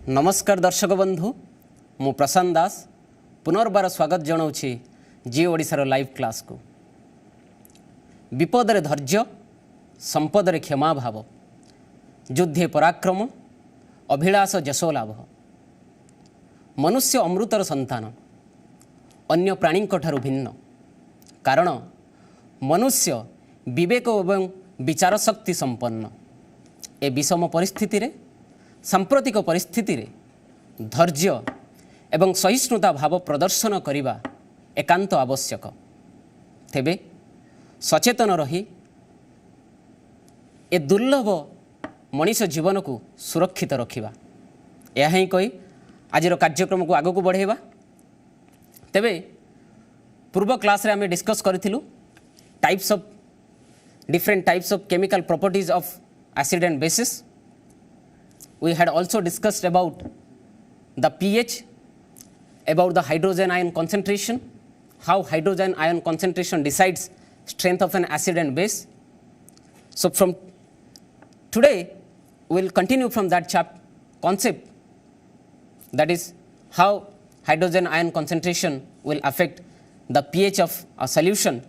नमस्कार दर्शक बंधु मु प्रशांत दास पुनर्बार स्वागत जनाऊँगी जिओ ओडिशार लाइव क्लास को। विपद रे धैर्य संपद रे क्षमा भाव युद्धे पराक्रम अभिलाष जशो लाभ मनुष्य अमृतर संतान अन्य प्राणी ठारू भिन्न कारण मनुष्य विवेक एवं विचार शक्ति संपन्न। ए विषम परिस्थिति रे सांप्रतिक परिस्थिति रे धैर्य एवं सहिष्णुता भाव प्रदर्शन करने एकांत आवश्यक। तेबे सचेतन रही ए दुर्लभ मनीष जीवन को सुरक्षित रखिबा यह ही कही आज कार्यक्रम को आगू बढ़ेबा। तेबे पूर्व क्लास रे हमें discuss करिथिलु different types of chemical properties of acid and bases. We had also discussed about the pH, about the hydrogen ion concentration, how hydrogen ion concentration decides strength of an acid and base. So from today we will continue from that concept, that is how hydrogen ion concentration will affect the pH of a solution.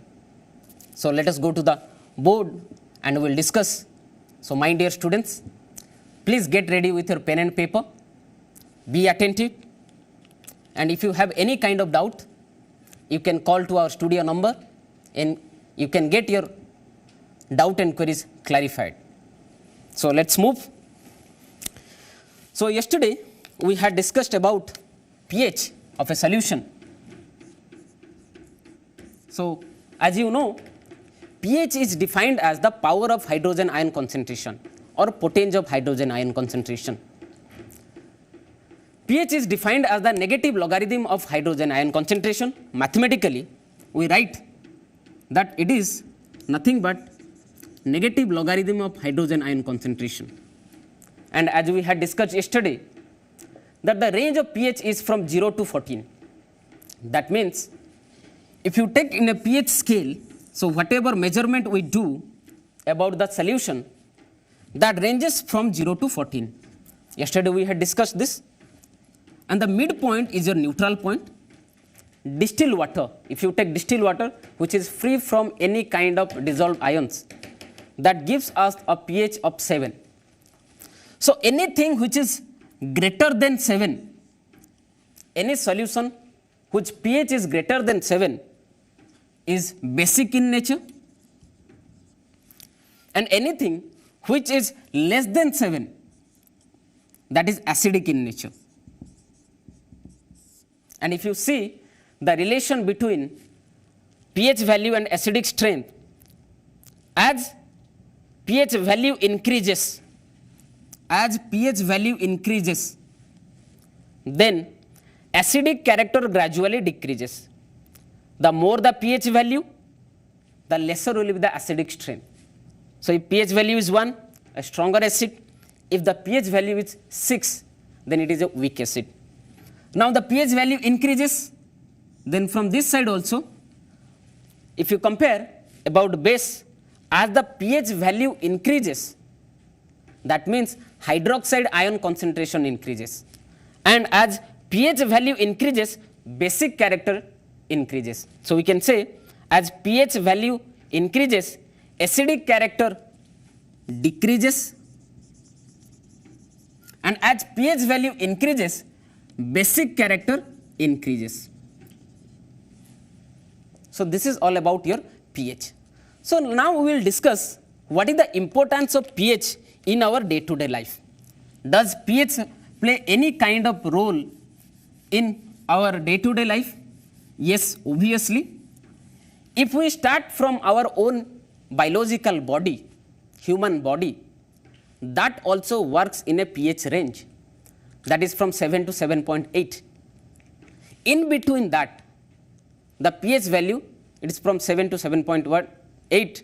So let us go to the board and we will discuss. So my dear students, please get ready with your pen and paper, be attentive, and if you have any kind of doubt you can call to our studio number and you can get your doubt and queries clarified. So let's move. So yesterday we had discussed about pH of a solution. So as you know, pH is defined as the power of hydrogen ion concentration or potential of hydrogen ion concentration. pH is defined as the negative logarithm of hydrogen ion concentration. Mathematically, we write that it is nothing but negative logarithm of hydrogen ion concentration. And as we had discussed yesterday, that the range of pH is from 0 to 14. That means if you take in a pH scale, so whatever measurement we do about the solution, that ranges from 0 to 14. Yesterday we had discussed this. And the midpoint is your neutral point. Distilled water, if you take distilled water which is free from any kind of dissolved ions, that gives us a pH of 7. So anything which is greater than 7, any solution which pH is greater than 7 is basic in nature, and anything which is less than 7, that is acidic in nature. And if you see the relation between pH value and acidic strength, as pH value increases, then acidic character gradually decreases. The more the pH value, the lesser will be the acidic strength. So if pH value is 1, a stronger acid. If the pH value is 6, then it is a weak acid. Now the pH value increases, then from this side also, if you compare about base, as the pH value increases, that means hydroxide ion concentration increases. And as pH value increases, basic character increases. So we can say as pH value increases, acidic character decreases, and as pH value increases, basic character increases. So this is all about your pH. So now we will discuss what is the importance of pH in our day-to-day life. Does pH play any kind of role in our day-to-day life? Yes, obviously. If we start from our own biological body, human body, that also works in a pH range, that is from 7 to 7.8. In between that, the pH value, it is from 7 to 7.8.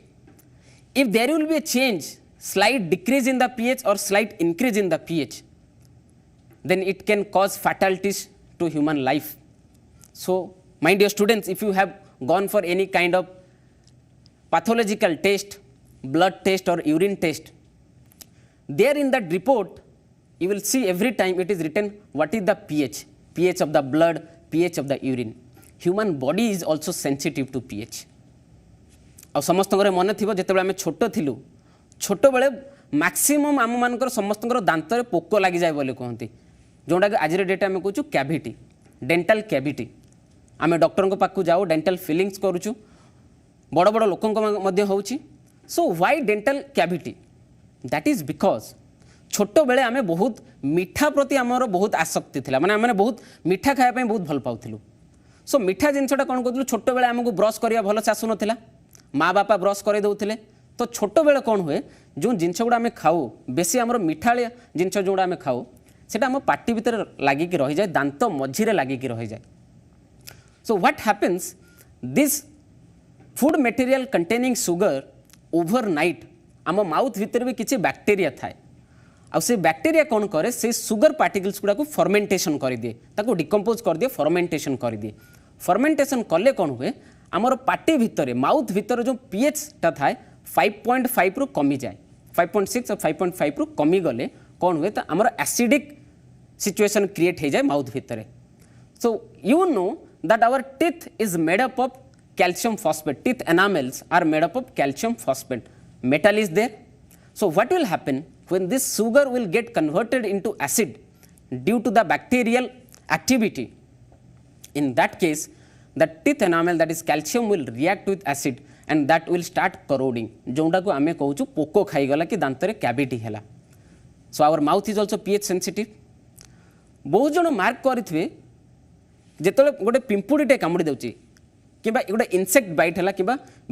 If there will be a change, slight decrease in the pH or slight increase in the pH, then it can cause fatalities to human life. So my dear students, if you have gone for any kind of pathological test, blood test or urine test, there in that report you will see every time it is written what is the pH of the blood, pH of the urine. Human body is also sensitive to pH. आ समस्त मन थी जो आम छोट थिलु छोट बेले maximum आम मानकर समस्त दांत पोक लगी जाए बोले कहते जोटा कि आज डेट आम कहूँ कैविटी डेंटल कैविटी आम डॉक्टर पाक जाऊ डेंटल फिलिंग्स करूँ बड़ बड़ लोक होची so why dental cavity that is because छोट बेले आम बहुत मीठा प्रति आमर बहुत आसक्ति थिला माने आम बहुत मीठा खायापी बहुत भल पाऊँ सो मीठा जिनटा कौन कहूँ छोट बेले आमको ब्रश करा भल से आसुन माँ बापा ब्रश कर दौले तो छोट बेले कौन हुए जो जिनस गुड़ा आम खाऊ बेसी आमर मिठालिया जिनस जोड़ा आम खाऊ सेटा आम पार्टी भितर लागिकी रही जाए दांत मझीरे लागिकी रही जाए so what happens this food material containing sugar overnight आम माउथ भितर भी किसी बैक्टेरिया थाए आ से बैक्टेरिया कौन करे से सुगर पार्टिकल्स गुड़ा को फर्मेंटेशन कर दिए ताको डिकम्पोज कर दिए फर्मेंटेशन कर दिए फर्मेंटेशन कले कौन हुए आमर पार्टी भितर माउथ भितर जो पीएच टा थाए 5.5 रु कमी जाए 5.6 और 5.5 रु कमी गले कौन हुए तो आमर एसिडिक सिचुएशन क्रिएट हो जाए माउथ भितर so you know that our teeth is made up of calcium phosphate teeth enamels are made up of calcium phosphate metal is there so what will happen when this sugar will get converted into acid due to the bacterial activity in that case the teeth enamel that is calcium will react with acid and that will start corroding जोटा को आमे कहूँ Poco खाई गला कि दांत रे cavity हैला so our mouth is also pH sensitive बहुत जन मार्क करिथिबे जेतले गोटे पिंपुड़ीटे कामुड़ी देउची कि गोटे इनसेक्ट बाइट है कि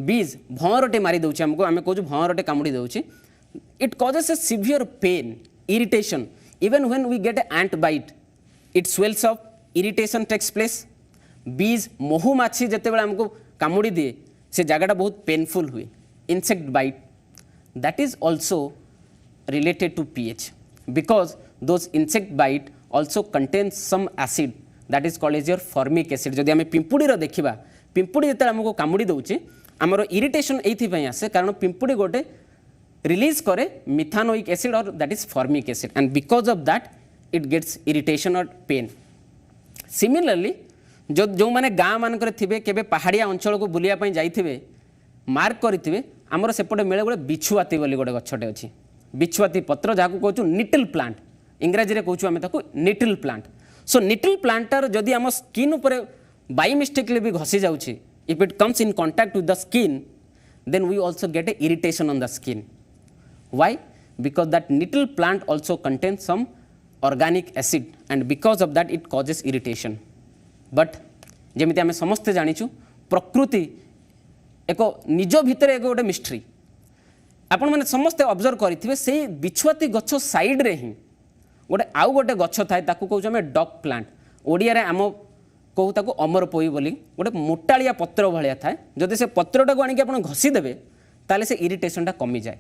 बीज भंवरटे मारी दूसरे आमको आम कहूँ भंवरटे कामुड़ी दूसरी it causes a severe pain irritation even when we get ant bite it swells up irritation takes place बीज महू माछी जिते आमको कामुड़ी दिए से जगह बहुत पेनफुल हुए insect bite that is also related to pH because those insect bite also contains some acid that is called as your formic acid जदि आम पिंपुड़ी देखा पिंपुड़ी जो आमको कामुड़ी दूचे आमर इरिटेशन ये आसे कारण पिंपुड़ी गोटे रिलीज करे मिथानोइक एसिड और that is formic acid and because of that it gets irritation और पेन सिमिलरली जो मैंने गाँ मानक थे केबे पहाड़िया अंचल को बुलाया जाइए मार्क करेंगे आमर सेपटे मिले गोटे बिछुआती बोली गोटे गछटे अच्छी बिछुआती पत्र जहाँ को कहूँ निटिल प्लांट इंग्राजी में कहूँ आम निटिल प्लांट सो निटिल प्लांटर जदि आम स्किन उपर by mistakenly भी घसी जाउछि if it comes in contact with the skin then we also get a irritation on the skin why because that nettle plant also contains some organic acid and because of that it causes irritation but जेमिति आमे समस्ते जानिछु प्रकृति एको निज भितर एको गोटे mystery आपण माने समस्ते observe करिथिबे सेही बिछुआती गछ साइड रे ही गोटे आउ गोटे गछ थाए ताकू कहू आमे डॉग प्लांट ओडिया रे आम कहू ताको अमर पोई बोली गोटे मोटालिया पत्र भाया थाए जदि से पत्रटा को आनिक आप घसीदेवे ताले से इरिटेशनटा कमी जाए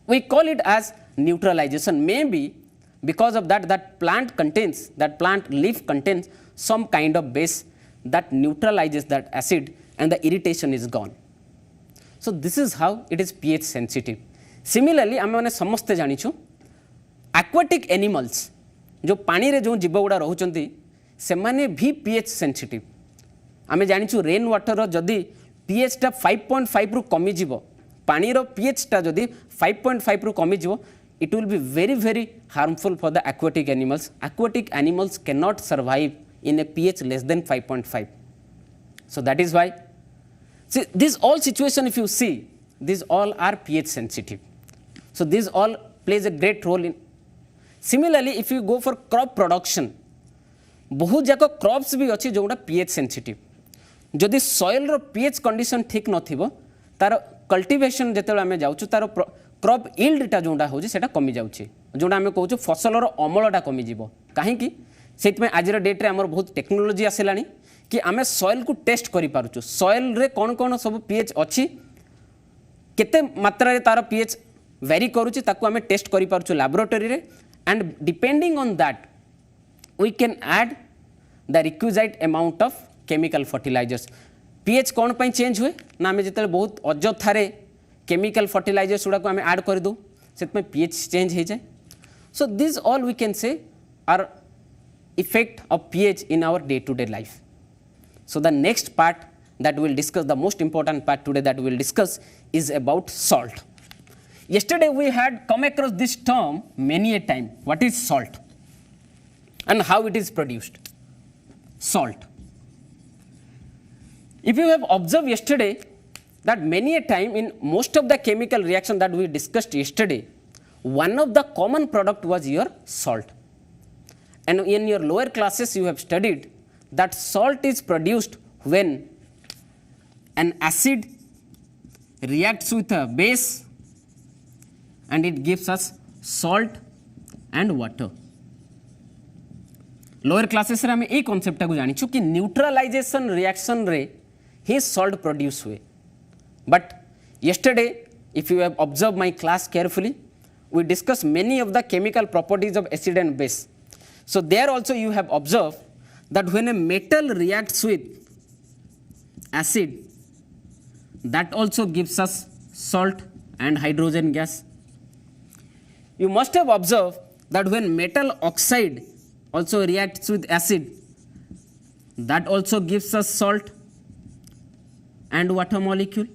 we call it as neutralization may be because of that plant leaf contains some kind of base that neutralizes that acid and the irritation is gone so this is how it is pH sensitive similarly आम मैंने समस्ते जानिछु aquatic animals जो पानी रे जो जीव गुड़ा रोचंती से माने भी पीएच सेंसिटिव आम जानिछु रेन वाटर जदि पीएच टा 5.5 रु कमी जीवो पानी रो पीएच टा जदि 5.5 रु कमी जीवो it will be very harmful for the aquatic animals cannot survive in a pH less than 5.5 so that is why see this all situation if you see these all are pH sensitive so this all plays a great role in similarly if you go for crop production बहुत जाक crops भी अच्छी जोटा pH sensitive जदि soil रो pH condition ठीक नथिबो तार cultivation जेतेबेले आमे जाउछु तार क्रॉप यील्डटा जोटा होची सेटा कमी जाउची जोटा आमे कहूछु फसल रो अमलटा कमी जीवो काहे कि सेतमे आजिर डेट रे हमर बहुत टेक्नोलॉजी आसिलानी कि आमे सॉइल को टेस्ट करि पारुछु सॉइल रे कोन कोन सब पीएच अछि केते मात्रा रे तार पीएच वेरी करूची ताकू आमे टेस्ट करि पारुछु लैबोरेटरी रे and depending on that we can add the requisite amount of chemical fertilizers pH कौन पाई चेंज हुए ना आम जिते बहुत अजथारे केमिकल फर्टिलाइजर्स गुड़ा को आम ऐड कर दो से pH चेंज हो जाए So these all we can say are effect of pH in our day-to-day life. So the next part that we will discuss, the most important part today that we will discuss, is about salt. Yesterday we had come across this term many a time. What is salt and how it is produced? Salt. If you have observed yesterday that many a time in most of the chemical reaction that we discussed yesterday, one of the common product was your salt. And in your lower classes you have studied that salt is produced when an acid reacts with a base and it gives us salt and water. Lower classes रे हमें ए concept को जानी चुकी neutralization reaction रे ही salt produce हुए. But yesterday, if you have observed my class carefully, we discussed many of the chemical properties of acid and base. So there also you have observed that when a metal reacts with acid, that also gives us salt and hydrogen gas. You must have observed that when metal oxide also reacts with acid, that also gives us salt and water molecule.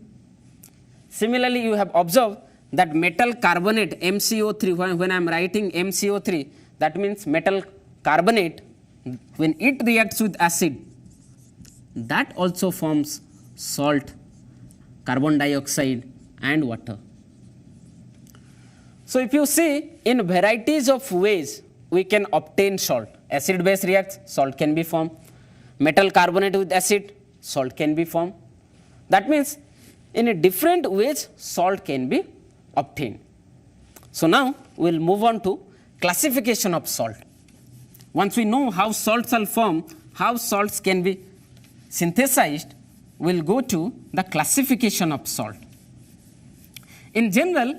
Similarly, you have observed that metal carbonate MCO3, when I am writing MCO3, that means metal carbonate, when it reacts with acid, that also forms salt, carbon dioxide and water. So if you see, in varieties of ways we can obtain salt. Acid base reacts, salt can be formed. Metal carbonate with acid, salt can be formed. That means in a different ways salt can be obtained. So now we will move on to classification of salt. Once we know how salts are formed, how salts can be synthesized, we will go to the classification of salt. In general,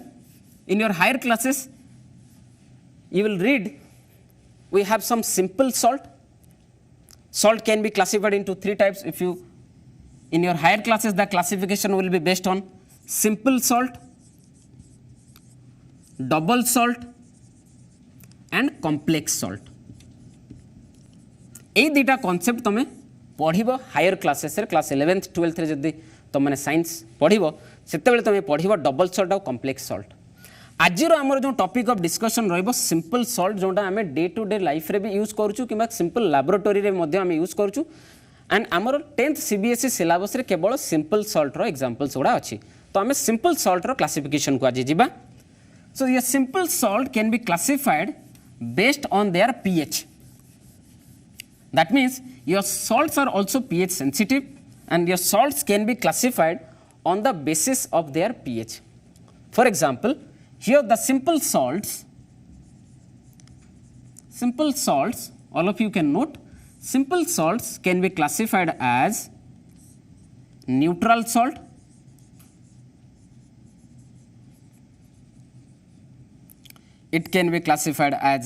in your higher classes, you will read we have some simple salt. Salt can be classified into three types. If you, in your higher classes, the classification will be based on simple salt, double salt and complex salt. এই দুইটা concept তুমি পড়িব higher classes রে class 11th 12th রে যদি তুমি science পড়িব সেতেবেলে তুমি পড়িব ডবল সল্ট আর কমপ্লেক্স সল্ট আজির আমার যে টপিক অফ ডিসকশন রহিব সিম্পল সল্ট যেটা আমি ডে টু ডে লাইফ রে বি ইউজ করছু কিংবা সিম্পল ল্যাবরেটরি রে মধ্যে আমি ইউজ করছু এন্ড আমার 10th CBSE সিলেবাস রে কেবল সিম্পল সল্ট র এক্সাম্পলস গুড়া আছে তো আমি সিম্পল সল্ট র ক্লাসিফিকেশন কু আজি যিবা সো ইয়ে simple salt can be classified based on their pH. That means your salts are also pH sensitive and your salts can be classified on the basis of their pH. For example, here the simple salts, all of you can note, simple salts can be classified as neutral salt, it can be classified as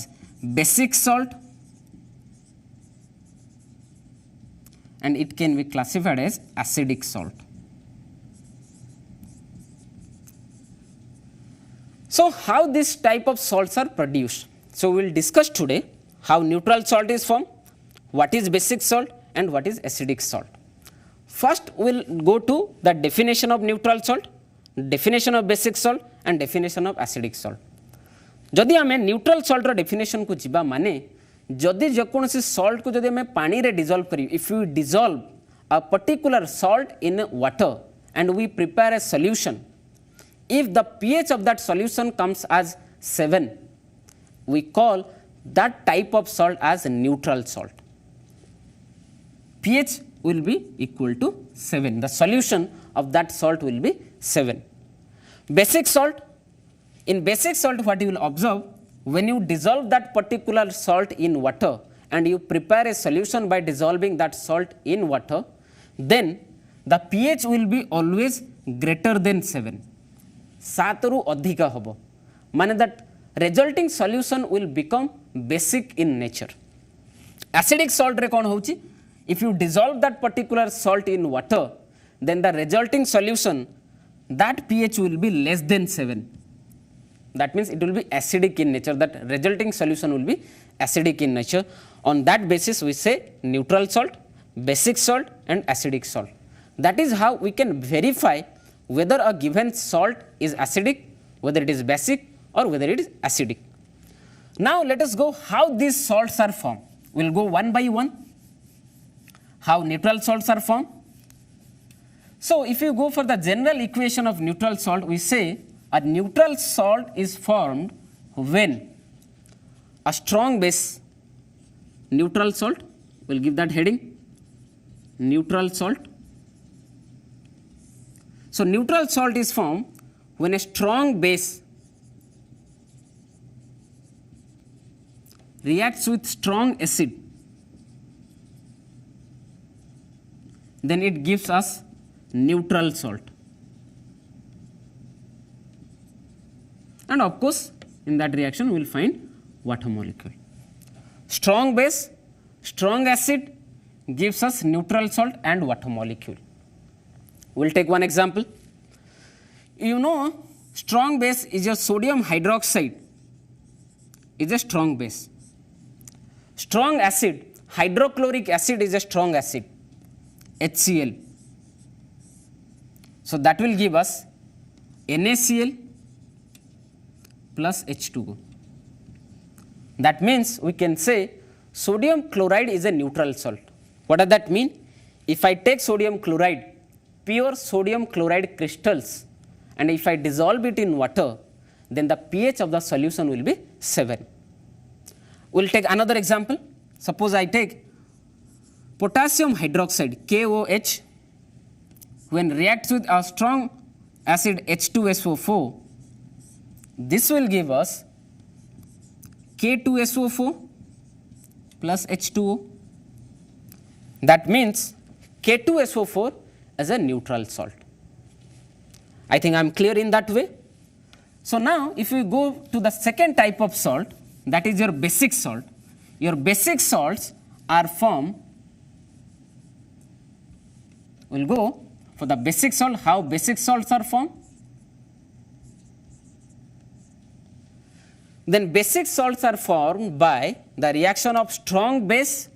basic salt, and it can be classified as acidic salt. So how this type of salts are produced? So we will discuss today how neutral salt is formed, what is basic salt and what is acidic salt. First we will go to the definition of neutral salt, definition of basic salt and definition of acidic salt. जदि आमे neutral salt रो definition को जिबा माने जदि जेकोसी salt को जदि हमें पानी रे डिजॉल्व करी if you dissolve a particular salt in water and we prepare a solution if the pH of that solution comes as 7 we call that type of salt as neutral salt. pH will be equal to 7, the solution of that salt will be 7. Basic salt, in basic salt what you will observe, when you dissolve that particular salt in water and you prepare a solution by dissolving that salt in water, then the pH will be always greater than 7. 7 ରୁ ଅଧିକ ହେବ ମାନେ that resulting solution will become basic in nature. Acidic salt ରେ କ'ଣ ହେଉଛି, if you dissolve that particular salt in water, then the resulting solution, that pH will be less than 7. that means it will be acidic in nature, that resulting solution will be acidic in nature. On that basis we say neutral salt, basic salt and acidic salt. That is how we can verify whether a given salt is acidic, whether it is basic or whether it is acidic. Now let us go how these salts are formed. We will go one by one. How neutral salts are formed. So if you go for the general equation of neutral salt, we say a neutral salt is formed when a strong base, neutral salt, we will give that heading, neutral salt. So neutral salt is formed when a strong base reacts with strong acid, then it gives us neutral salt. And of course, in that reaction we will find water molecule. Strong base, strong acid gives us neutral salt and water molecule. We will take one example. You know, strong base is your sodium hydroxide, is a strong base. Strong acid, hydrochloric acid is a strong acid, HCl. So that will give us NaCl plus H2O. That means we can say sodium chloride is a neutral salt. What does that mean? If I take sodium chloride, pure sodium chloride crystals, and if I dissolve it in water, then the pH of the solution will be 7. We will take another example. Suppose I take potassium hydroxide, KOH, when reacts with a strong acid H2SO4, this will give us K2SO4 plus H2O. That means K2SO4 is a neutral salt. I think I am clear in that way. So now if we go to the second type of salt, that is your basic salt. Your basic salts are formed, we will go for the basic salt, how basic salts are formed. Then basic salts are formed by the reaction of strong base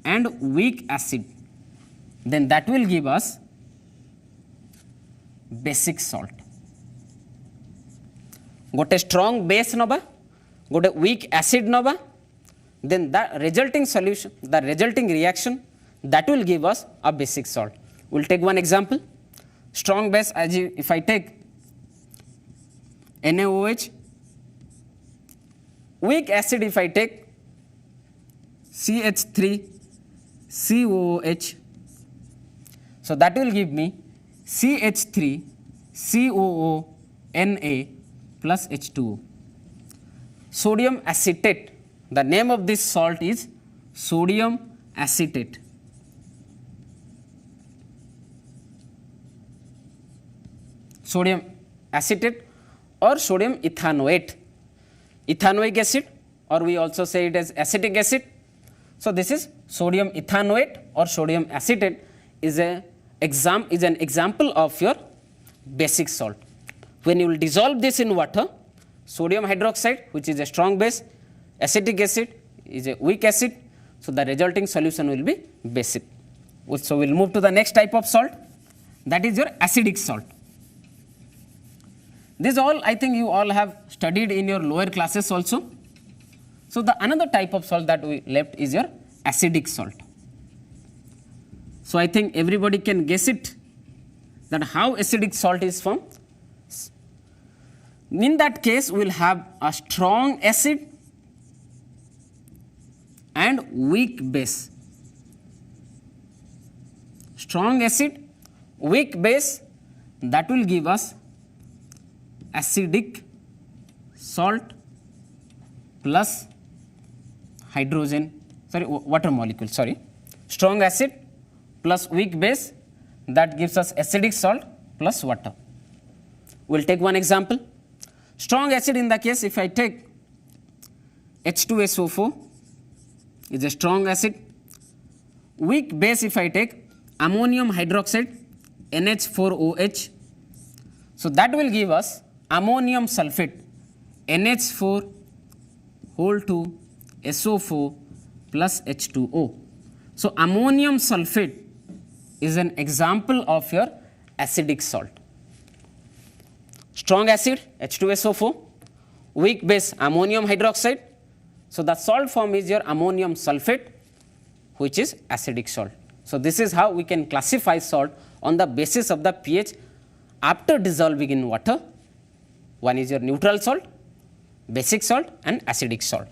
and weak acid. Then that will give us basic salt. Gote strong base naba, gote weak acid naba, then the resulting solution, the resulting reaction, that will give us a basic salt. We will take one example. Strong base, if I take NaOH, weak acid if I take CH3COOH, so that will give me CH3COONA plus H2O. Sodium acetate, the name of this salt is sodium acetate. Sodium acetate or sodium ethanoate, ethanoic acid, or we also say it as acetic acid. So this is sodium ethanoate or sodium acetate is an example of your basic salt. When you will dissolve this in water, sodium hydroxide, which is a strong base, acetic acid is a weak acid, so the resulting solution will be basic. So we will move to the next type of salt, that is your acidic salt. This all I think you all have studied in your lower classes also. So the another type of salt that we left is your acidic salt. So I think everybody can guess it, that how acidic salt is formed. In that case, we will have a strong acid and weak base. Strong acid, weak base, that will give us acidic salt plus water molecule, strong acid plus weak base, that gives us acidic salt plus water. We will take one example. Strong acid, in the case if I take H2SO4 is a strong acid. Weak base if I take ammonium hydroxide NH4OH, so that will give us ammonium sulfate NH4 whole 2 SO4 plus H2O. So ammonium sulfate is an example of your acidic salt. Strong acid H2SO4, weak base ammonium hydroxide. So the salt form is your ammonium sulfate, which is acidic salt. So this is how we can classify salt on the basis of the pH after dissolving in water. One is your neutral salt, basic salt and acidic salt.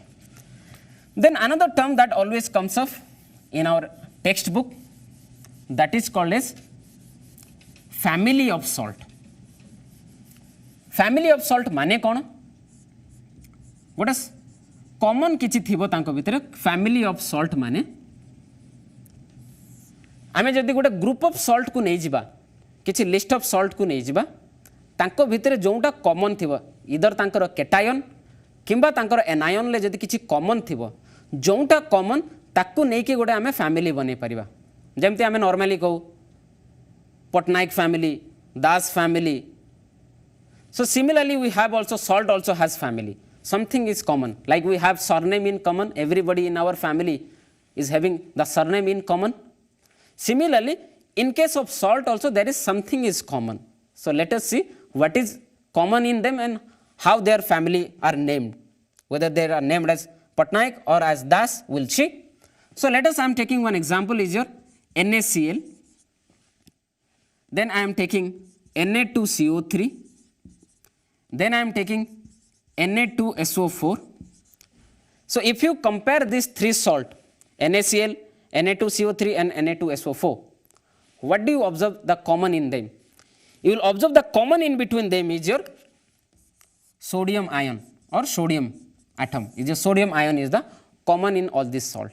Then another term that always comes up in our textbook, that is called as family of salt. Family of salt माने कौन? गोटे common किछि थिबो तांको भितर family of salt माने आमे जदि गोटे ग्रुप ऑफ सॉल्ट को नै जिबा किछि लिस्ट ऑफ सॉल्ट को नै जिबा तांको भितर जोंटा कॉमन थिबो इधर तांकर कैटायन किंबा तांकर एनायन ले जदि किछि कॉमन थिबो जोंटा कॉमन ताकू नै के गोटे आमे फैमिली बनै परिबा जेमति आमे नॉर्मली कहू Patnaik family Das family. So similarly we have also salt also has family. Something is common, like we have surname in common, everybody in our family is having the surname in common. Similarly, in case of salt also there is something is common. So let us see what is common in them and how their family are named, whether they are named as Patnaik or as Das, we'll see. So let us, I am taking one example is your NaCl, then I am taking Na2CO3, then I am taking Na2SO4. So if you compare these three salt, NaCl, Na2CO3 and Na2SO4, what do you observe the common in them? You will observe the common in between them is your sodium ion or sodium atom. Is your sodium ion is the common in all this salt.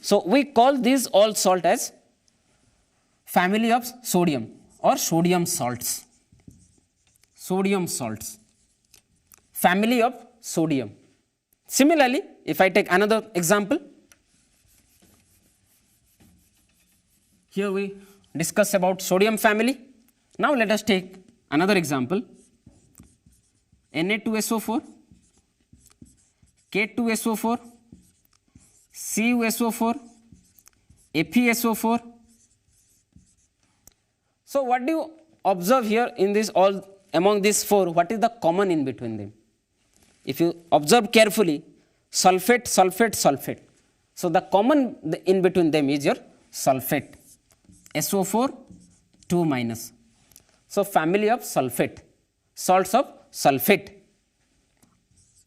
So we call these all salt as family of sodium or sodium salts. Sodium salts. Family of sodium. Similarly, if I take another example, here we discuss about sodium family. Now let us take another example, Na2SO4, K2SO4, CuSO4, FeSO4. So what do you observe here in this all among these four? What is the common in between them? If you observe carefully, sulfate, sulfate, sulfate. So the common in between them is your sulfate, SO4 2 minus. So family of sulfate, salts of sulfate,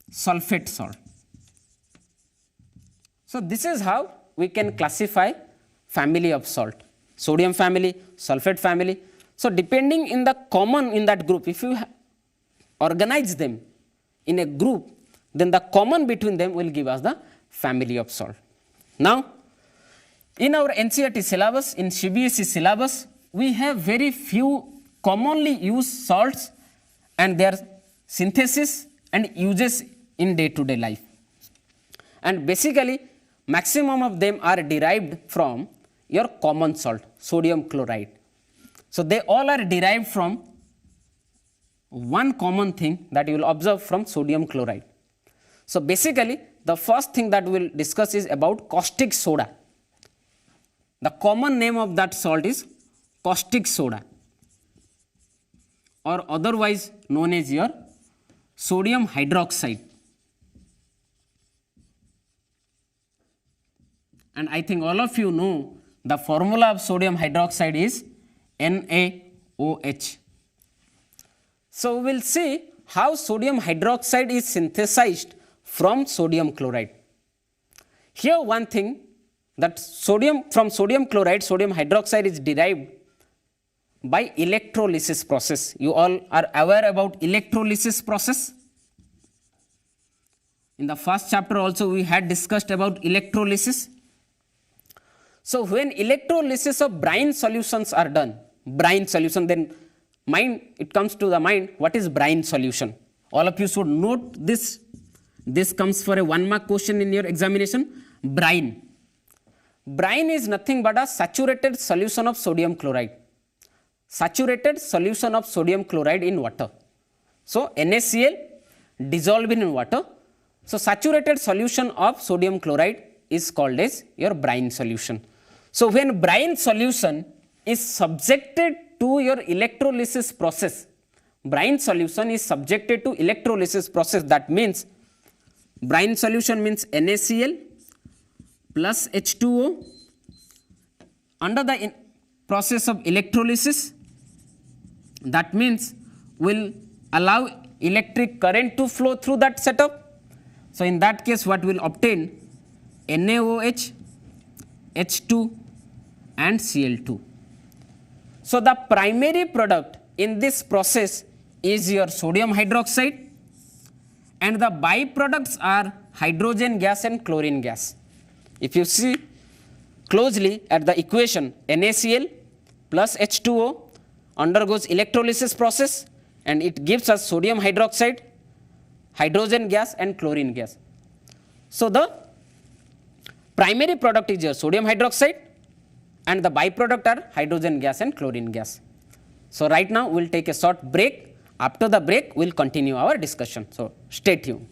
sulfate salt. So this is how we can classify family of salt, sodium family, sulfate family. So depending in the common in that group, if you organize them in a group, then the common between them will give us the family of salt. Now, in our NCERT syllabus, in CBSE syllabus, we have very few commonly used salts and their synthesis and uses in day-to-day life. And basically, maximum of them are derived from your common salt, sodium chloride. So they all are derived from one common thing that you will observe from sodium chloride. So basically, the first thing that we will discuss is about caustic soda. The common name of that salt is caustic soda, or otherwise known as your sodium hydroxide. And I think all of you know the formula of sodium hydroxide is NaOH. So we will see how sodium hydroxide is synthesized from sodium chloride. Here one thing, that from sodium chloride, sodium hydroxide is derived by electrolysis process. You all are aware about electrolysis process. In the first chapter also we had discussed about electrolysis. So when electrolysis of brine solutions are done, brine solution, then it comes to the mind, what is brine solution? All of you should note this. This comes for a 1 mark question in your examination. Brine. Brine is nothing but a saturated solution of sodium chloride. Saturated solution of sodium chloride in water. So NaCl dissolved in water. So saturated solution of sodium chloride is called as your brine solution. So when brine solution is subjected to your electrolysis process, brine solution is subjected to electrolysis process. That means brine solution means NaCl plus H2O under the process of electrolysis. That means will allow electric current to flow through that setup. So in that case, what will obtain? NaOH, H2 and Cl2. So the primary product in this process is your sodium hydroxide, and the byproducts are hydrogen gas and chlorine gas. If you see closely at the equation, NaCl plus H2O undergoes electrolysis process and it gives us sodium hydroxide, hydrogen gas and chlorine gas. So the primary product is your sodium hydroxide and the byproduct are hydrogen gas and chlorine gas. So right now we will take a short break. After the break, we will continue our discussion. So stay tuned.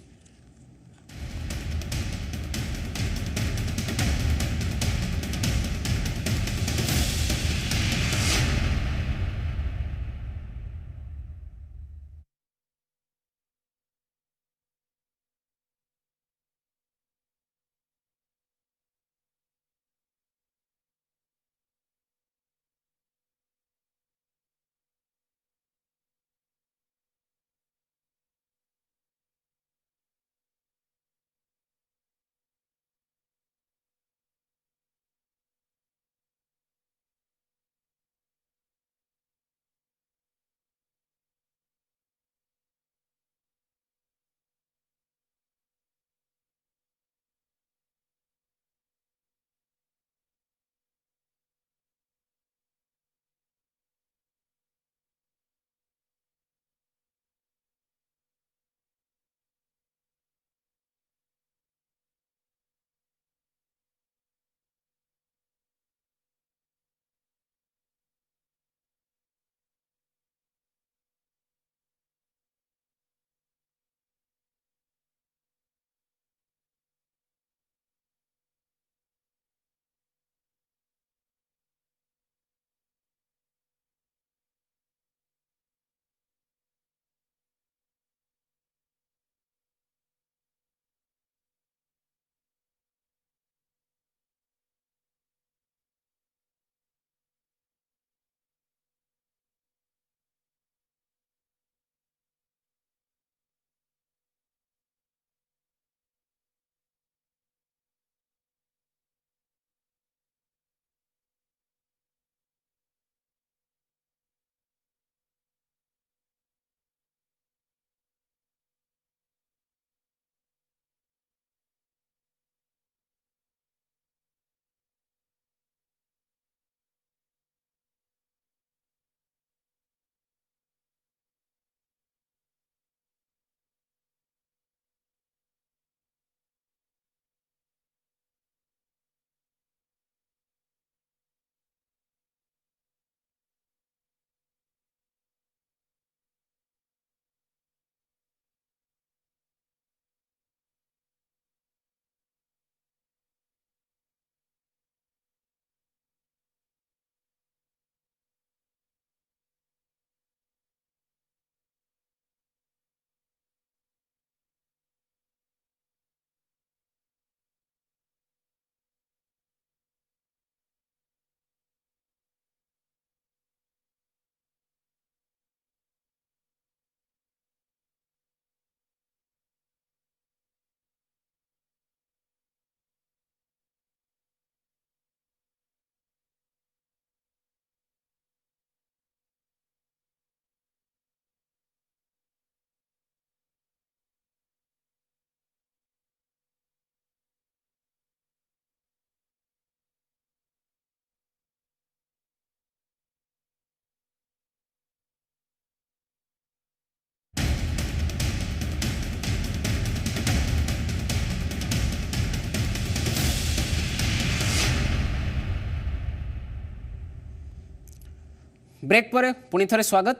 Break पर पुणी थे स्वागत।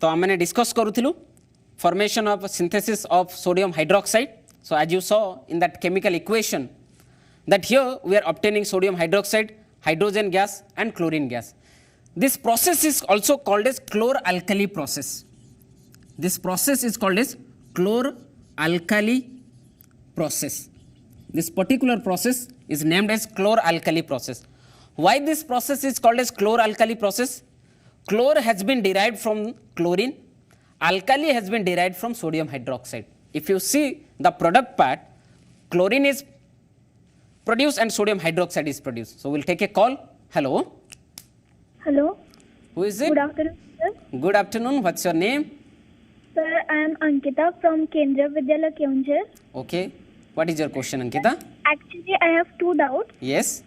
तो आम मैंने discuss करूँ formation of synthesis of sodium hydroxide. So as you saw in that chemical equation, that here we are obtaining sodium hydroxide, hydrogen gas and chlorine gas. This process is also called as chlor-alkali process. This process is called as chlor-alkali process. This particular process is named as chlor-alkali process. Why this process is called as chlor-alkali process? Chlor has been derived from chlorine, alkali has been derived from sodium hydroxide. If you see the product part, chlorine is produced and sodium hydroxide is produced. So we'll take a call. Hello. Hello. Who is it? Good afternoon, sir. Good afternoon. What's your name? Sir, I am Ankita from Kendriya Vidyalaya Keonjhar. Okay. What is your question, Ankita? Actually, I have two doubts. Yes.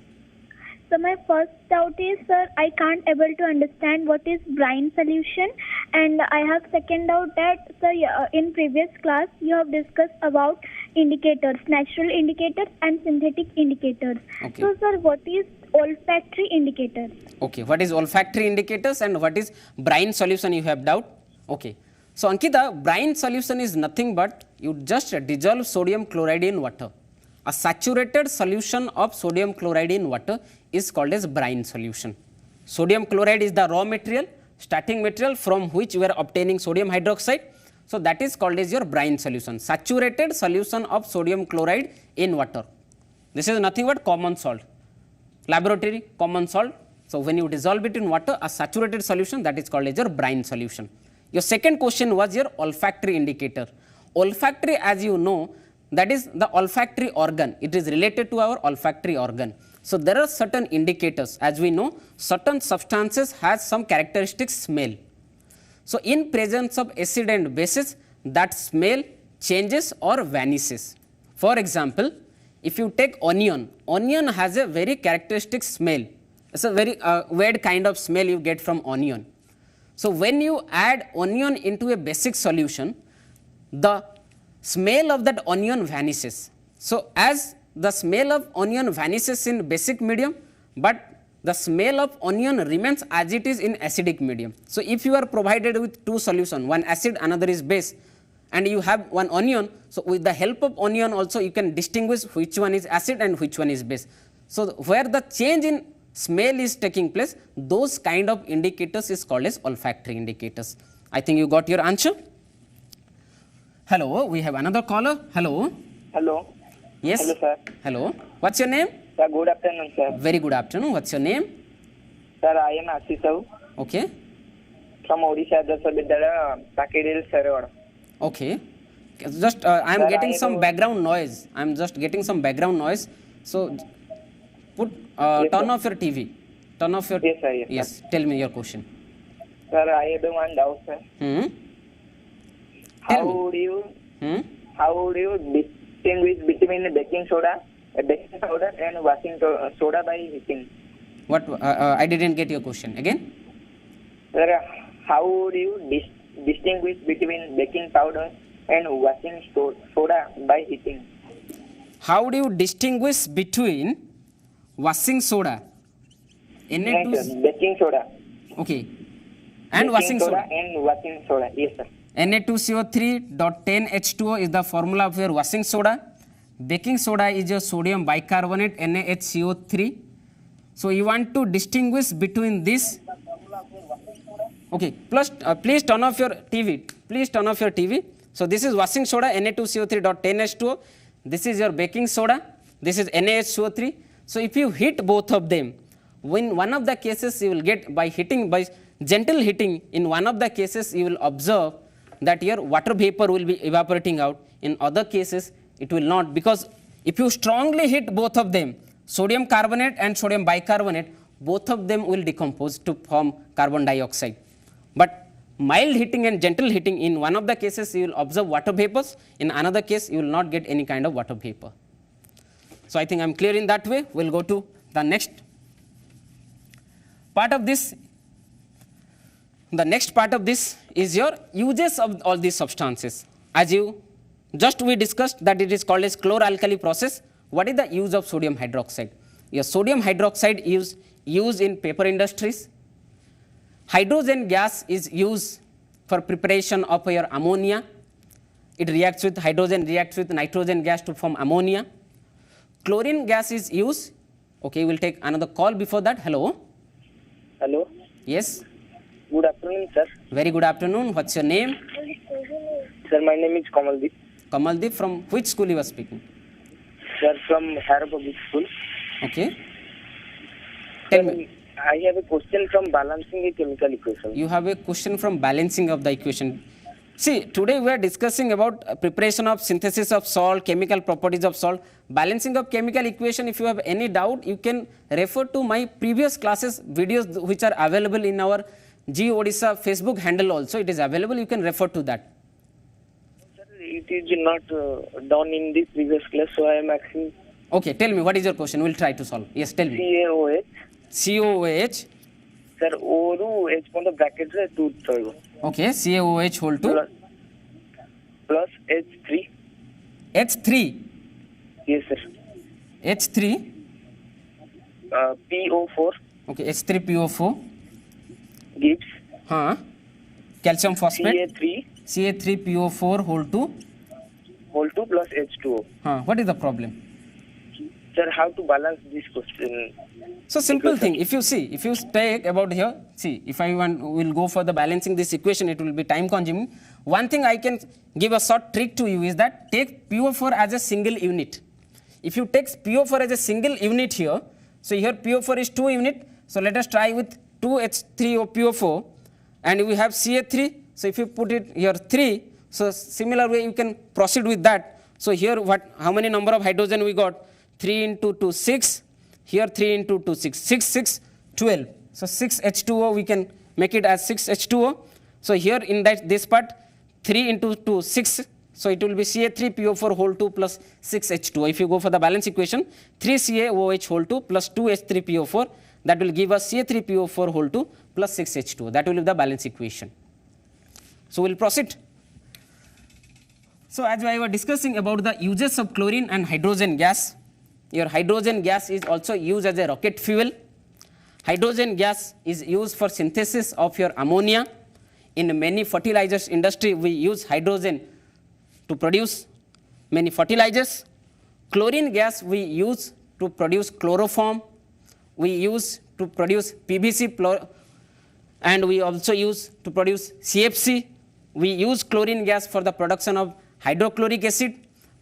So my first doubt is, sir, I can't able to understand what is brine solution, and I have second doubt that, sir, in previous class you have discussed about indicators, natural indicators and synthetic indicators. Okay. So, sir, what is olfactory indicators? Okay. What is olfactory indicators and what is brine solution? You have doubt. Okay. So Ankita, brine solution is nothing but you just dissolve sodium chloride in water. A saturated solution of sodium chloride in water is called as brine solution. Sodium chloride is the raw material, starting material from which we are obtaining sodium hydroxide. So that is called as your brine solution, saturated solution of sodium chloride in water. This is nothing but common salt, laboratory common salt. So when you dissolve it in water, a saturated solution, that is called as your brine solution. Your second question was your olfactory indicator. Olfactory, as you know, that is the olfactory organ. It is related to our olfactory organ. So there are certain indicators. As we know, certain substances has some characteristic smell. So in presence of acid and bases, that smell changes or vanishes. For example, if you take onion, onion has a very characteristic smell. It's a very weird kind of smell you get from onion. So when you add onion into a basic solution, the smell of that onion vanishes. So as the smell of onion vanishes in basic medium, but the smell of onion remains as it is in acidic medium. So if you are provided with two solutions, one acid, another is base, and you have one onion, so with the help of onion also you can distinguish which one is acid and which one is base. So where the change in smell is taking place, those kind of indicators is called as olfactory indicators. I think you got your answer. Hello, we have another caller. Hello. Hello. Yes. Hello, sir. Hello. What's your name? Sir, good afternoon, sir. Very good afternoon. What's your name? Sir, I am Ashish Okay. from Odisha Adarsh Vidyalaya, Pakidil, Sarwad. Okay. Just I am Sir, getting I some know- background noise. I am just getting some background noise. So put Yes, turn sir. off your TV. Turn off your. Yes, sir. Yes, Yes. Tell me your question. Sir, I have one doubt, sir. Hmm. How Tell me. would you Hmm. distinguish between baking soda, baking powder, and washing soda by heating? What? I didn't get your question again. Sir, how would you distinguish between baking powder and washing soda by heating? How do you distinguish between washing soda, Yes, Na2, sir. Baking soda. okay, and Baking washing soda? and washing soda. Yes, sir. Na2CO3.10H2O is the formula of your washing soda. Baking soda is your sodium bicarbonate, NaHCO3. So you want to distinguish between this. Okay, plus please turn off your TV. Please turn off your TV. So this is washing soda, Na2CO3.10H2O. This is your baking soda. This is NaHCO3. So if you heat both of them, in one of the cases you will get by gentle heating, in one of the cases you will observe that your water vapor will be evaporating out. In other cases it will not, because if you strongly heat both of them, sodium carbonate and sodium bicarbonate, both of them will decompose to form carbon dioxide. But mild heating and gentle heating, in one of the cases you will observe water vapors, in another case you will not get any kind of water vapor. So I think I am clear in that way. We will go to the next part of this. The next part of this is your uses of all these substances. As we discussed that it is called as chlor-alkali process. What is the use of sodium hydroxide? Your sodium hydroxide is used in paper industries. Hydrogen gas is used for preparation of your ammonia it reacts with hydrogen, reacts with nitrogen gas to form ammonia. Chlorine gas is used. Okay, we'll take another call before that. Hello. Hello. Yes. Good afternoon, sir. Very good afternoon. What's your name? Sir, my name is Kamaldeep. Kamaldeep. From which school you are speaking? Sir, from Harrow Public School. Okay. Tell me. I have a question from balancing a chemical equation. You have a question from balancing of the equation. See, today we are discussing about preparation of synthesis of salt, chemical properties of salt, balancing of chemical equation. If you have any doubt, you can refer to my previous classes videos which are available in our G Odisha Facebook handle also. It is available. You can refer to that. Sir, it is not done in the previous class, so I am asking. Okay, tell me what is your question. We'll try to solve. Yes, tell me. CaOH. COOH. Sir, O ru H point bracket re 2 throw. Okay, CaOH whole 2. Plus H3. H3. Yes, sir. H3. PO4 Okay, H3PO4 gives calcium phosphate. Ca3 Ca3PO4 whole 2. plus H2O. What is the problem? Sir, how to balance this question? So simple thing. If you take about here, see, if I will go for the balancing this equation, it will be time consuming. One thing I can give a short trick to you is that take PO4 as a single unit. If you take PO4 as a single unit here, so here PO4 is 2 unit. So let us try with 2H3O PO4, and we have Ca3. So if you put it here 3, so similar way you can proceed with that. So here how many number of hydrogen we got? 3 into 2, 6. Here 3 into 2, 6. 6, 6, 12. So 6H2O, we can make it as 6H2O. So here in this part, 3 into 2, 6. So it will be Ca3PO4 whole 2 plus 6H2O. If you go for the balance equation, 3CaOH whole 2 plus 2H3PO4, that will give us Ca3PO4 whole 2 plus 6H2O. That will be the balance equation. So we'll proceed. So as I was discussing about the uses of chlorine and hydrogen gas, your hydrogen gas is also used as a rocket fuel. Hydrogen gas is used for synthesis of your ammonia. In many fertilizers industry, we use hydrogen to produce many fertilizers. Chlorine gas we use to produce chloroform. We use to produce PVC, and we also use to produce CFC. We use chlorine gas for the production of hydrochloric acid.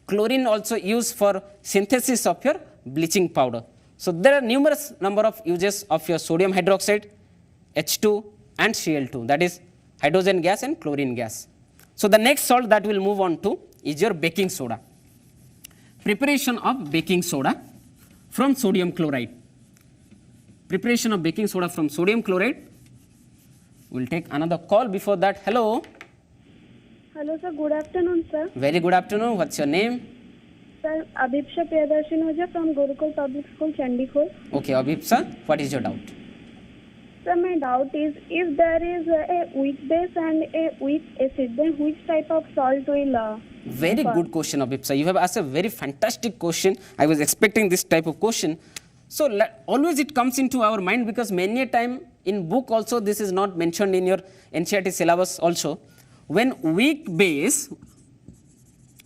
Chlorine also used for synthesis of your bleaching powder. So there are numerous number of uses of your sodium hydroxide, H2 and Cl2, that is hydrogen gas and chlorine gas. So the next salt that we'll move on to is your baking soda. Preparation of baking soda from sodium chloride. Preparation of baking soda from sodium chloride. We'll take another call before that. Hello. Hello, sir. Good afternoon, sir. Very good afternoon. What's your name? Sir, Abhipsha Priyadarshini Ojha from Gurukul Public School, Chandikhol. Okay, Abhipsha, what is your doubt? Sir, my doubt is, if there is a weak base and a weak acid, then which type of salt will... Very good question, Abhipsha. You have asked a very fantastic question. I was expecting this type of question. So always it comes into our mind, because many a time in book also this is not mentioned in your NCERT syllabus also. When weak base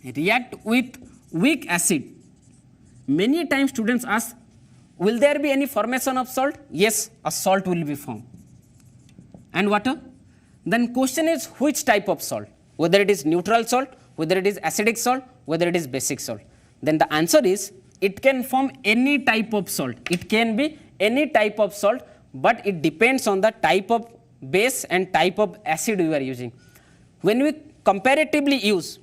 react with weak acid, many times students ask, will there be any formation of salt? Yes, a salt will be formed. And water? Then question is which type of salt? Whether it is neutral salt, whether it is acidic salt, whether it is basic salt. Then the answer is, it can form any type of salt. It can be any type of salt, but it depends on the type of base and type of acid we are using. When we comparatively use,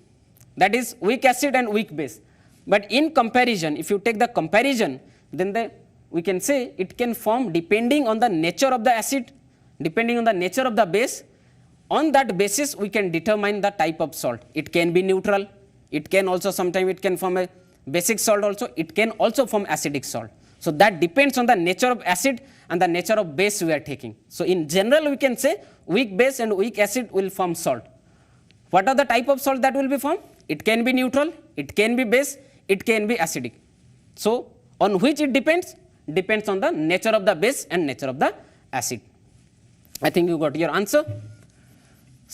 that is weak acid and weak base. But in comparison, if you take the comparison, then we can say it can form depending on the nature of the acid, depending on the nature of the base. On that basis, we can determine the type of salt. It can be neutral. It can also sometimes it can form a basic salt also. It can also form acidic salt. So that depends on the nature of acid and the nature of base we are taking. So in general, we can say weak base and weak acid will form salt. What are the type of salt that will be formed? It can be neutral, it can be base, it can be acidic. So on which it depends? Depends on the nature of the base and nature of the acid. I think you got your answer.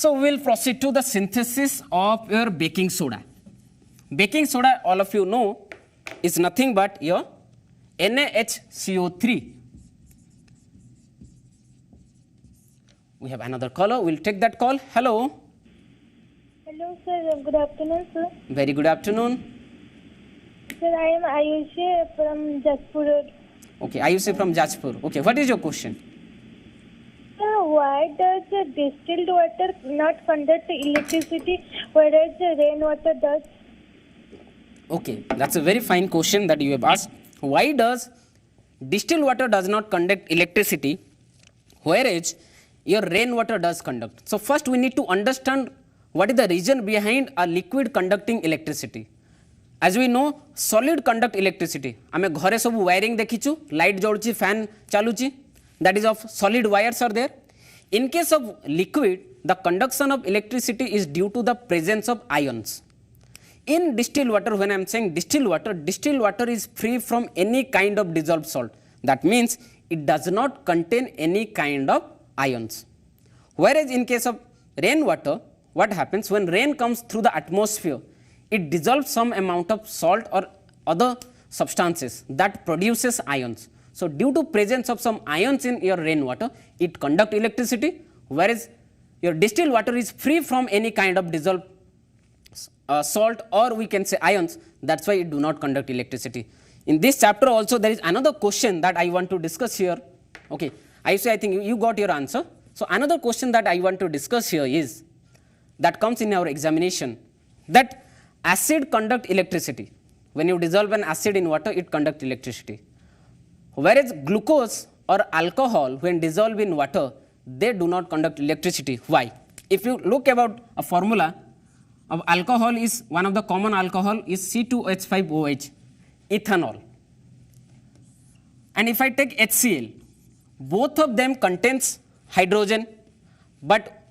So we will proceed to the synthesis of your baking soda. Baking soda, all of you know, is nothing but your NaHCO3. We have another caller. We'll take that call. Hello. Hello, sir. Good afternoon, sir. Very good afternoon. Sir, I am Ayushi from Jajpur Road. Okay, Ayushi from Jajpur. Okay, what is your question? Sir, why does distilled water not conduct electricity, whereas rainwater does? Okay, that's a very fine question that you have asked. Why does distilled water does not conduct electricity, whereas your rainwater does conduct? So first we need to understand what is the reason behind a liquid conducting electricity. As we know, solid conduct electricity. आमे घरे सब wiring देखिचु, light जोड़ची, fan चालूची. That is of solid wires are there. In case of liquid, the conduction of electricity is due to the presence of ions. In distilled water, when I am saying distilled water is free from any kind of dissolved salt. That means it does not contain any kind of ions. Whereas in case of rainwater, what happens when rain comes through the atmosphere? It dissolves some amount of salt or other substances that produces ions. So due to presence of some ions in your rainwater, it conducts electricity, whereas your distilled water is free from any kind of dissolved salt, or we can say ions. That's why it do not conduct electricity. In this chapter also there is another question that I want to discuss here. Okay, I think you got your answer. So another question that I want to discuss here is that comes in our examination, that acid conduct electricity. When you dissolve an acid in water, it conduct electricity. Whereas glucose or alcohol, when dissolved in water, they do not conduct electricity. Why? If you look about a formula of alcohol, is one of the common alcohol is C2H5OH, ethanol. And if I take HCl, both of them contains hydrogen, but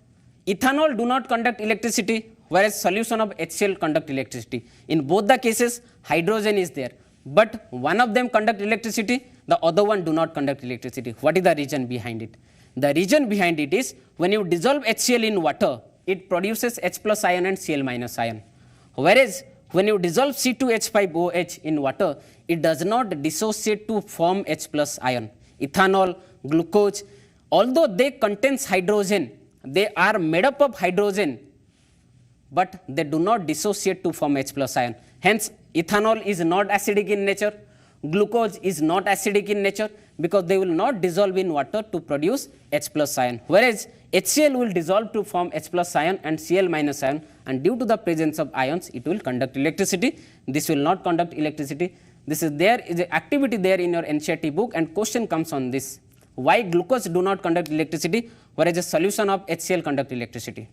ethanol do not conduct electricity, whereas solution of HCl conduct electricity. In both the cases, hydrogen is there, but one of them conduct electricity, the other one do not conduct electricity. What is the reason behind it? The reason behind it is when you dissolve HCl in water, it produces H plus ion and Cl minus ion. Whereas when you dissolve C2H5OH in water, it does not dissociate to form H plus ion. Ethanol, glucose, although they contains hydrogen, they are made up of hydrogen, but they do not dissociate to form H plus ion. Hence, ethanol is not acidic in nature, glucose is not acidic in nature, because they will not dissolve in water to produce H plus ion. Whereas HCl will dissolve to form H plus ion and Cl minus ion, and due to the presence of ions, it will conduct electricity. This will not conduct electricity. This is there is an activity there in your NCERT book, and question comes on this. Why glucose do not conduct electricity, whereas a solution of HCl conduct electricity?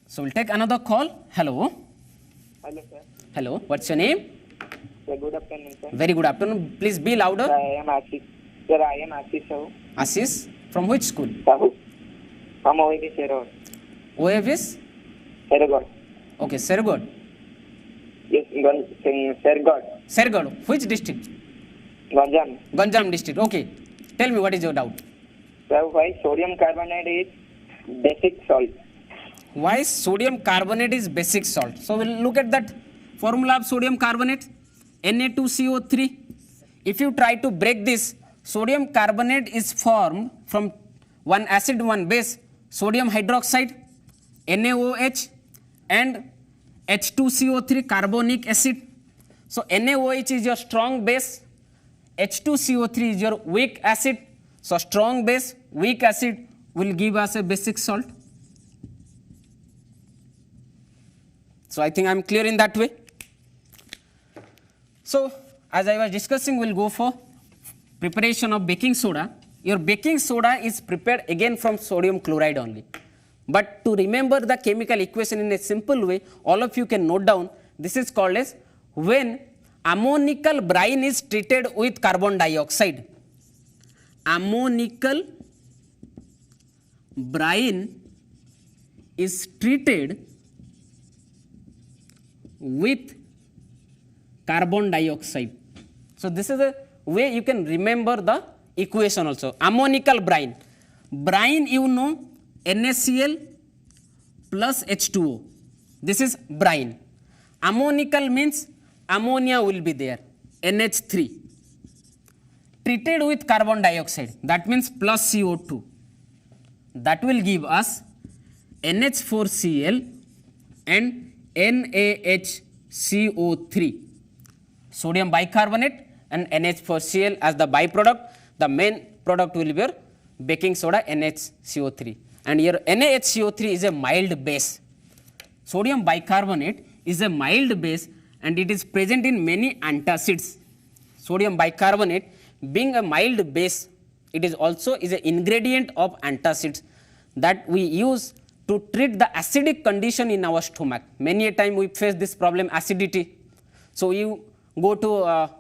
So we'll take another call. Hello. Hello, sir. Hello. What's your name? Sir, good afternoon, sir. Very good afternoon. Please be louder. Sir, I am Ashish. Sir, I am Ashish Sahu. Ashish, from which school? Sahu. From OAV Serod. OFS? Serod. Okay, Sergod. Yes, Serod. Sergod. Which district? Ganjam. Ganjam district. Okay. Tell me what is your doubt. Sir, why sodium carbonate is basic salt? Why sodium carbonate is basic salt? So we'll look at that formula of sodium carbonate, Na2CO3. If you try to break this, sodium carbonate is formed from one acid, one base, sodium hydroxide, NaOH, and H2CO3 carbonic acid. So NaOH is your strong base, H2CO3 is your weak acid. So strong base, weak acid will give us a basic salt. So I think I am clear in that way. So as I was discussing, we'll go for preparation of baking soda. Your baking soda is prepared again from sodium chloride only. But to remember the chemical equation in a simple way, all of you can note down, this is called as when ammonical brine is treated with carbon dioxide. Ammonical brine is treated with carbon dioxide. So this is a way you can remember the equation also. Ammonical brine. Brine, you know, NaCl plus H2O. This is brine. Ammonical means ammonia will be there, NH3. Treated with carbon dioxide, that means plus CO2. That will give us NH4Cl and NaHCO3. Sodium bicarbonate and NH4Cl as the byproduct. The main product will be your baking soda NaCO3. And here NaHCO3 is a mild base. Sodium bicarbonate is a mild base and it is present in many antacids. Sodium bicarbonate being a mild base, it is also is an ingredient of antacids that we use to treat the acidic condition in our stomach. Many a time we face this problem, acidity. So you go to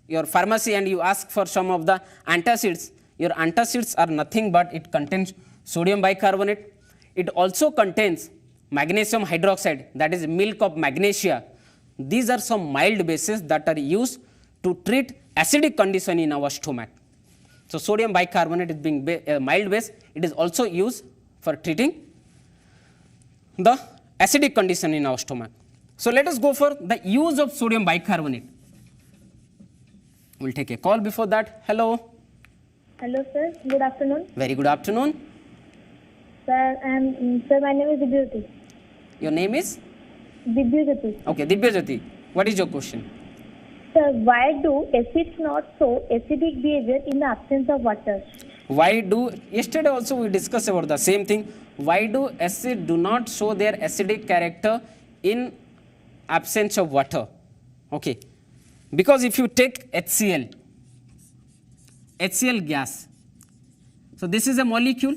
your pharmacy and you ask for some of the antacids. Your antacids are nothing but it contains sodium bicarbonate. It also contains magnesium hydroxide, that is milk of magnesia. These are some mild bases that are used to treat acidic condition in our stomach. So sodium bicarbonate is being a mild base. It is also used for treating the acidic condition in our stomach. So let us go for the use of sodium bicarbonate. We will take a call before that. Hello. Hello, sir. Good afternoon. Very good afternoon. Sir, my name is Dibyajyoti. Your name is? Dibyajyoti. Okay, Dibyajyoti. What is your question? Sir, why do acids not show acidic behavior in the absence of water? Why do, yesterday also we discussed about the same thing. Why do acid do not show their acidic character in absence of water? Okay. Because if you take HCl gas, so this is a molecule.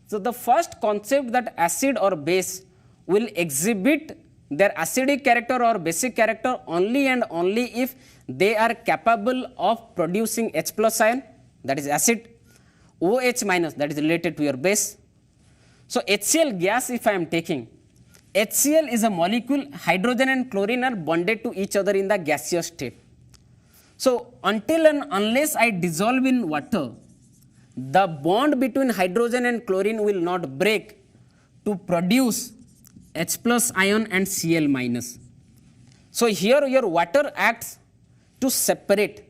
So the first concept that acid or base will exhibit their acidic character or basic character only and only if they are capable of producing H plus ion, that is acid, OH minus, that is related to your base. So HCl gas, if I am taking, HCl is a molecule, hydrogen and chlorine are bonded to each other in the gaseous state. So until and unless I dissolve in water, the bond between hydrogen and chlorine will not break to produce H plus ion and Cl minus. So here your water acts to separate,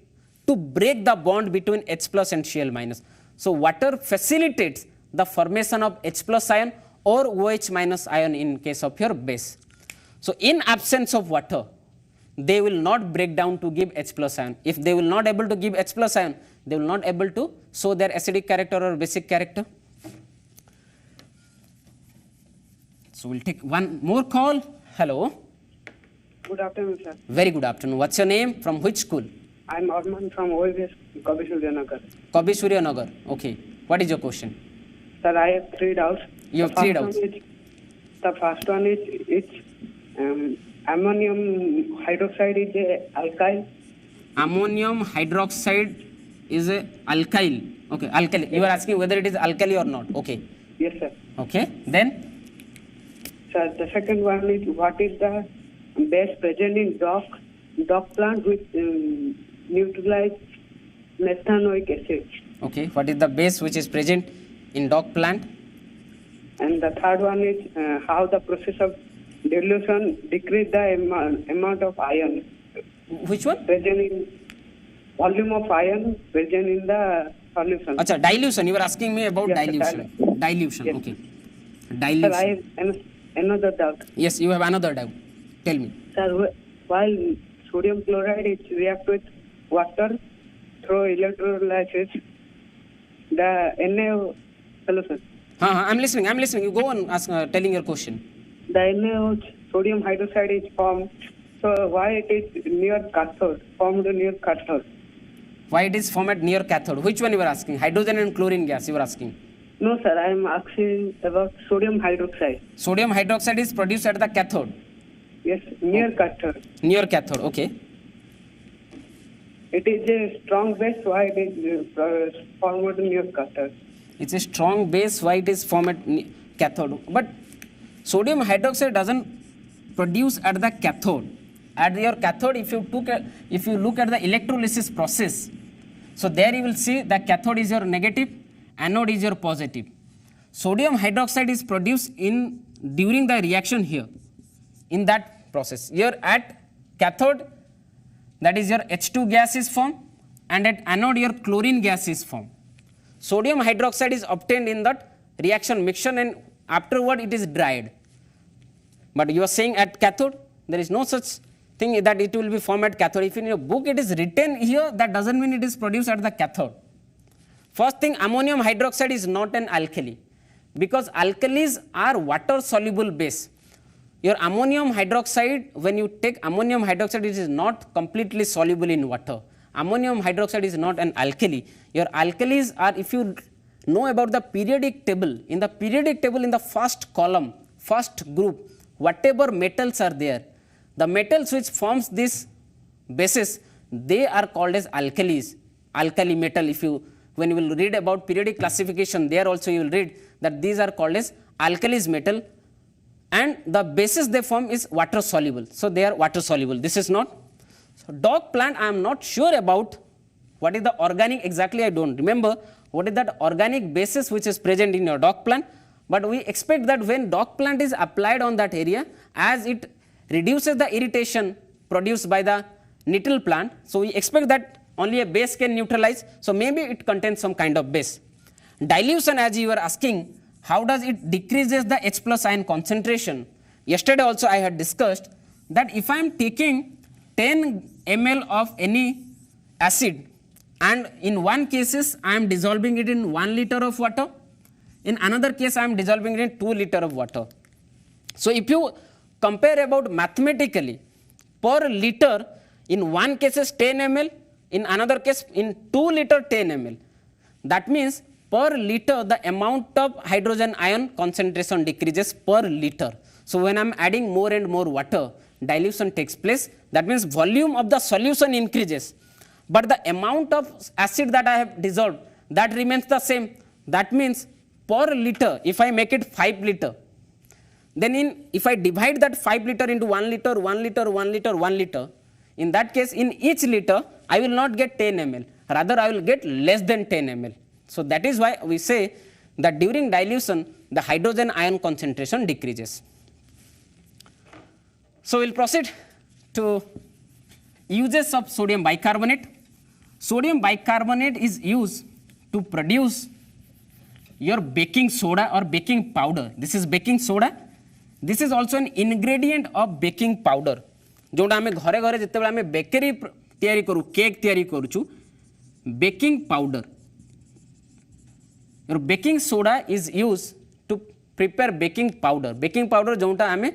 to break the bond between H plus and Cl minus. So water facilitates the formation of H plus ion or OH minus ion in case of your base. So in absence of water, they will not break down to give H plus ion. If they will not able to give H plus ion, they will not able to show their acidic character or basic character. So we'll take one more call. Hello. Good afternoon, sir. Very good afternoon. What's your name? From which school? I'm Arman from OVS, Kabi Suryanagar. Kabi Suryanagar. Okay. What is your question? Sir, I have 3 doubts. You have 3 doubts. The first one is ammonium hydroxide is a alkyl. Ammonium hydroxide is a alkyl. Okay, alkali. You are asking whether it is alkali or not. Okay. Yes, sir. Okay. Then? Sir, the second one is what is the base present in dock plant with neutralized methanoic acid? Okay. What is the base which is present in dock plant? And the third one is how the process of dilution decrease the amount of iron. Which one? Present in volume of iron present in the solution. Acha, dilution. You were asking me about Yes, sir, dilution. Dilution. Yes. Okay. Sir, Dilution. I have another doubt. Yes, you have another doubt. Tell me. Sir, while sodium chloride is react with water through electrolysis, the NaO, hello sir, I'm listening. You go on telling your question. the NaO sodium hydroxide is formed. So why it is near cathode, formed near cathode? Why it is formed near cathode? Which one you were asking? Hydrogen and chlorine gas you were asking. No sir, I am asking about sodium hydroxide. Sodium hydroxide is produced at the cathode. Yes, near cathode. Near cathode. Okay. It is a strong base. Why it is formed near cathode? It's a strong base. Why it is formed cathode? But sodium hydroxide doesn't produce at the cathode. At your cathode, if you look at the electrolysis process, so there you will see the cathode is your negative, anode is your positive. sodium hydroxide is produced during the reaction here, in that process. Here at cathode, that is your H2 gas is formed, and at anode your chlorine gas is formed. Sodium hydroxide is obtained in that reaction mixture, and afterward it is dried. But you are saying at cathode, there is no such thing that it will be formed at cathode. If in your book it is written here, that doesn't mean it is produced at the cathode. First thing, ammonium hydroxide is not an alkali, because alkalis are water soluble base. Your ammonium hydroxide, when you take ammonium hydroxide, it is not completely soluble in water. Ammonium hydroxide is not an alkali. Your alkalis are, if you know about the periodic table, in the periodic table in the first column, first group, whatever metals are there, the metals which forms this bases, they are called as alkalis, alkali metal. If you, when you will read about periodic classification, there also you will read that these are called as alkalis metal, and the basis they form is water soluble. So they are water soluble. This is not. So dog plant, I am not sure about what is the organic exactly, I don't remember what is that organic basis which is present in your dog plant, but we expect that when dog plant is applied on that area, as it reduces the irritation produced by the nettle plant, so we expect that only a base can neutralize, so maybe it contains some kind of base. Dilution, as you were asking, how does it decreases the H plus ion concentration? Yesterday also I had discussed that if I am taking 10 ml of any acid, and in one cases I am dissolving it in 1 liter of water, in another case I am dissolving it in 2 liter of water. So if you compare about mathematically, per liter, in one case is 10 ml, in another case in 2 liter 10 ml. That means per liter the amount of hydrogen ion concentration decreases per liter. So when I am adding more and more water, dilution takes place. That means volume of the solution increases, but the amount of acid that I have dissolved, that remains the same. That means per liter, if I make it 5 liter, then if I divide that 5 liter into 1 liter, 1 liter, 1 liter, 1 liter, in that case in each liter I will not get 10 ml, rather I will get less than 10 ml. So that is why we say that during dilution the hydrogen ion concentration decreases. So we will proceed to uses of sodium bicarbonate. Sodium bicarbonate is used to produce your baking soda or baking powder. This is baking soda. This is also an ingredient of baking powder. जोटा आम घरे घरे जिते आम bakery तैयारी करू, cake तैयारी करूँ, baking powder, your baking soda is used to prepare baking powder. Baking powder जोटा आम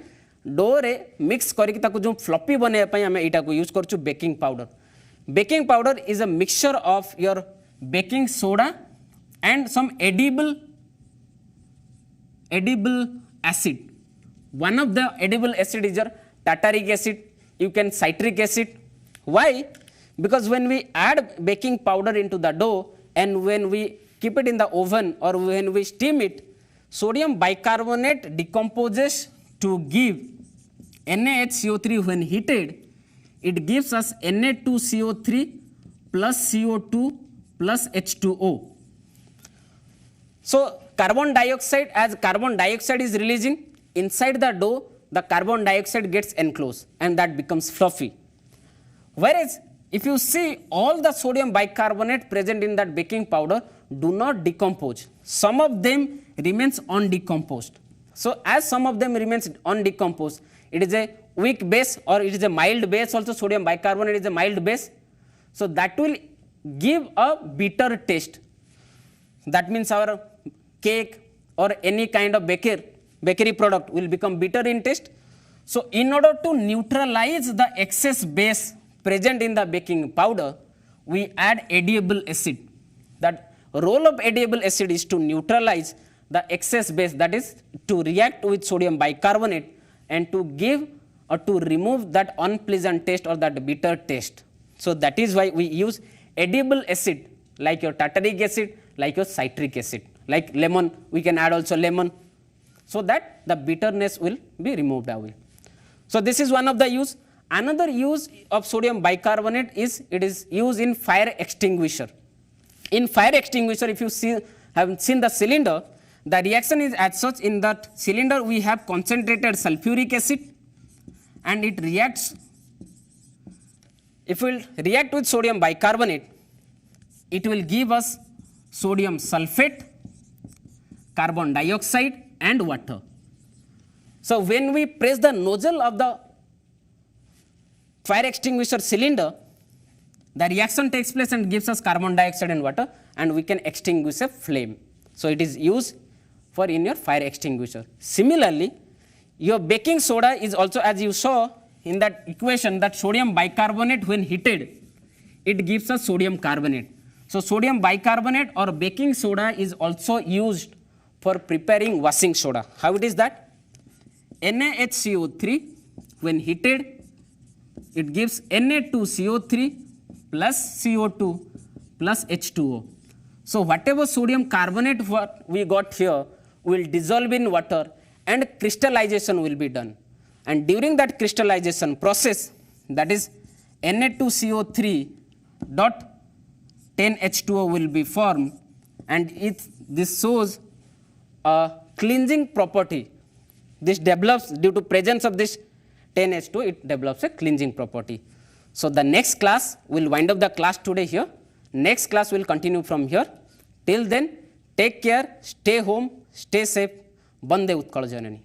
डो रे मिक्स करके ताकू जो फ्लॉपी बने पई आम एटा को यूज करछु baking powder. Baking powder is a mixture of your baking soda and some edible acid. One of the edible acid is your tartaric acid, you can citric acid. Why? Because when we add baking powder into the dough and when we keep it in the oven or when we steam it, sodium bicarbonate decomposes to give NaHCO3 when heated. It gives us Na2CO3 plus CO2 plus H2O. So carbon dioxide, as carbon dioxide is releasing inside the dough, the carbon dioxide gets enclosed and that becomes fluffy. Whereas if you see all the sodium bicarbonate present in that baking powder do not decompose. Some of them remains undecomposed. So as some of them remains undecomposed, it is a weak base or it is a mild base also. Sodium bicarbonate is a mild base. So that will give a bitter taste. That means our cake or any kind of bakery product will become bitter in taste. So in order to neutralize the excess base present in the baking powder, we add edible acid. That role of edible acid is to neutralize the excess base, that is to react with sodium bicarbonate and to give or to remove that unpleasant taste or that bitter taste. So that is why we use edible acid like your tartaric acid, like your citric acid, like lemon, we can add also lemon, so that the bitterness will be removed away. So this is one of the use. Another use of sodium bicarbonate is it is used in fire extinguisher. In fire extinguisher, if you have seen the cylinder, The reaction is as such, in that cylinder we have concentrated sulfuric acid and it reacts. If we will react with sodium bicarbonate, it will give us sodium sulfate, carbon dioxide and water. So when we press the nozzle of the fire extinguisher cylinder, the reaction takes place and gives us carbon dioxide and water, and we can extinguish a flame. So it is used for in your fire extinguisher. Similarly, your baking soda is also, as you saw in that equation, that sodium bicarbonate when heated, it gives us sodium carbonate. So sodium bicarbonate or baking soda is also used for preparing washing soda. How it is that? NaHCO3 when heated, it gives Na2CO3 plus CO2 plus H2O. So whatever sodium carbonate what we got here will dissolve in water and crystallization will be done. And during that crystallization process, that is Na2CO3 dot 10H2O will be formed, and this shows a cleansing property. This develops due to presence of this 10H2O, it develops a cleansing property. So the next class, we'll wind up the class today here. Next class will continue from here. Till then, take care, stay home, stay safe. Bande Utkal Janani.